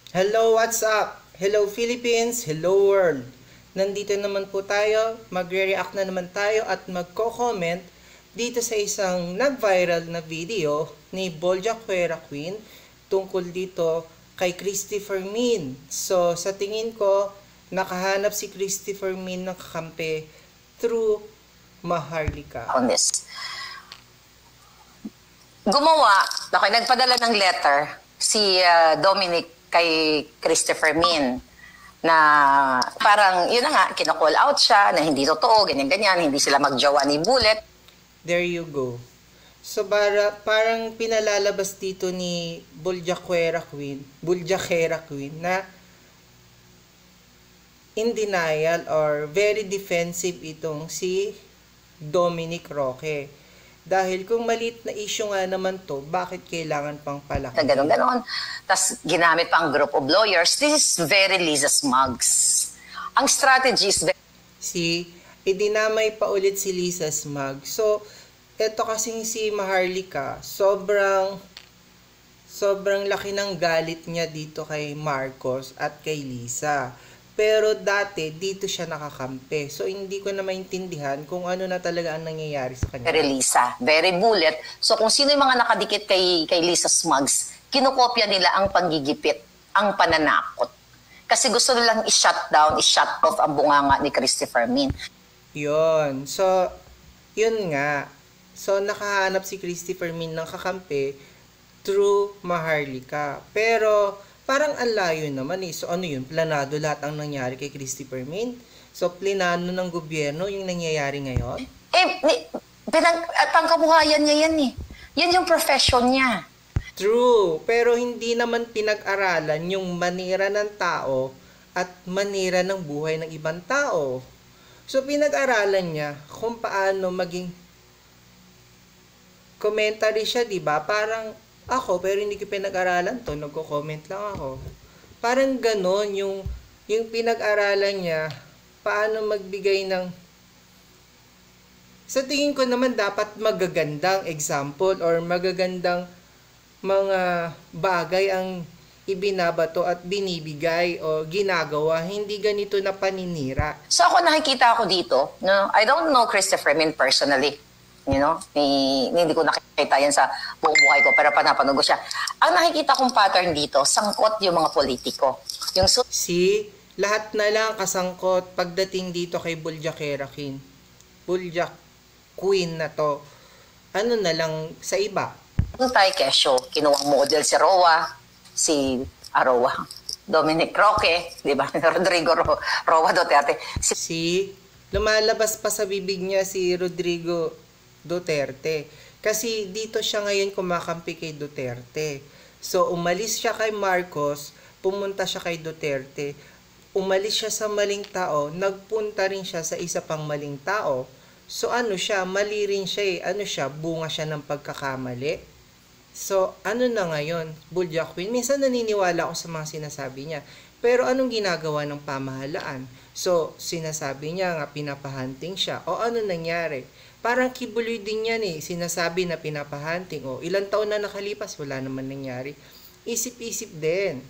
Hello, what's up? Hello Philippines, hello world. Nandito naman po tayo, magre-react na naman tayo at magko-comment dito sa isang nag-viral na video ni Bojack Queen tungkol dito kay Christopher Min. So, sa tingin ko, nakahanap si Christopher Min ng kakampi through Maharlika. On this. Nagpadala ng letter si Dominic kay Christopher Min na parang yun na nga, kina-call out siya na hindi totoo, ganyan-ganyan, hindi sila magjowa ni Bullet. There you go. So, parang pinalalabas dito ni Buljakera Queen na in denial or very defensive itong si Dominic Roque. Dahil kung maliit na issue nga naman to, bakit kailangan pang palaki? Na ganon-ganon. Tapos ginamit pa ang group of lawyers. This is very Lisa Smugs. Ang strategy is idinamay pa ulit si Lisa Smug. So, eto kasing si Maharlika, sobrang laki ng galit niya dito kay Marcos at kay Lisa. Pero dati, dito siya nakakampi. So, hindi ko na maintindihan kung ano na talaga ang nangyayari sa kanya. very Lisa, very Bullet. So kung sino yung mga nakadikit kay Lisa Smugs, kinukopya nila ang panggigipit, ang pananakot. Kasi gusto nilang i-shut down, i-shut off ang bunganga ni Christopher Min. Yun. So, yun nga. So, nakahanap si Christopher Min ng kakampi through Maharlika. Pero, parang ang layo naman eh. So, ano yun? Planado lahat ang nangyari kay Christopher Min? So, plinano ng gobyerno yung nangyayari ngayon? Pangkabuhayan niya yan eh. Yan yung profession niya. True. Pero hindi naman pinag-aralan yung manira ng tao at manira ng buhay ng ibang tao. So, pinag-aralan niya kung paano maging commentary siya, di ba? Parang ako, pero hindi ko pinag-aralan to, nagko-comment lang ako. Parang ganon yung pinag-aralan niya, paano magbigay ng, sa tingin ko naman dapat magagandang example or magagandang mga bagay ang ibinabato at binibigay o ginagawa, hindi ganito na paninira. So ako nakikita ako dito, no? I don't know Christopher Min personally. You know, hindi ko nakikita yan sa buong buhay ko, pero panapanood ko siya. Ang nakikita kong pattern dito, sangkot yung mga politiko. Lahat na lang kasangkot pagdating dito kay Bojack Queen na to. Ano na lang sa iba? Yung tayo kesyo, kinuwang model si Roa, si Roa, Dominic Roque, di ba? Rodrigo Roa Duterte. Lumalabas pa sa bibig niya si Rodrigo Duterte. Kasi dito siya ngayon kumakampi kay Duterte. So, umalis siya kay Marcos, pumunta siya kay Duterte. Umalis siya sa maling tao, nagpunta rin siya sa isa pang maling tao. So, ano siya? Mali rin siya eh. Ano siya? Bunga siya ng pagkakamali. So, ano na ngayon? Bojack Queen, minsan naniniwala ako sa mga sinasabi niya. Pero anong ginagawa ng pamahalaan? So, sinasabi niya nga pinapahunting siya. O ano nangyari? Parang kibuloy din yan eh. Sinasabi na pinapahunting. O ilang taon na nakalipas, wala naman nangyari. Isip-isip din.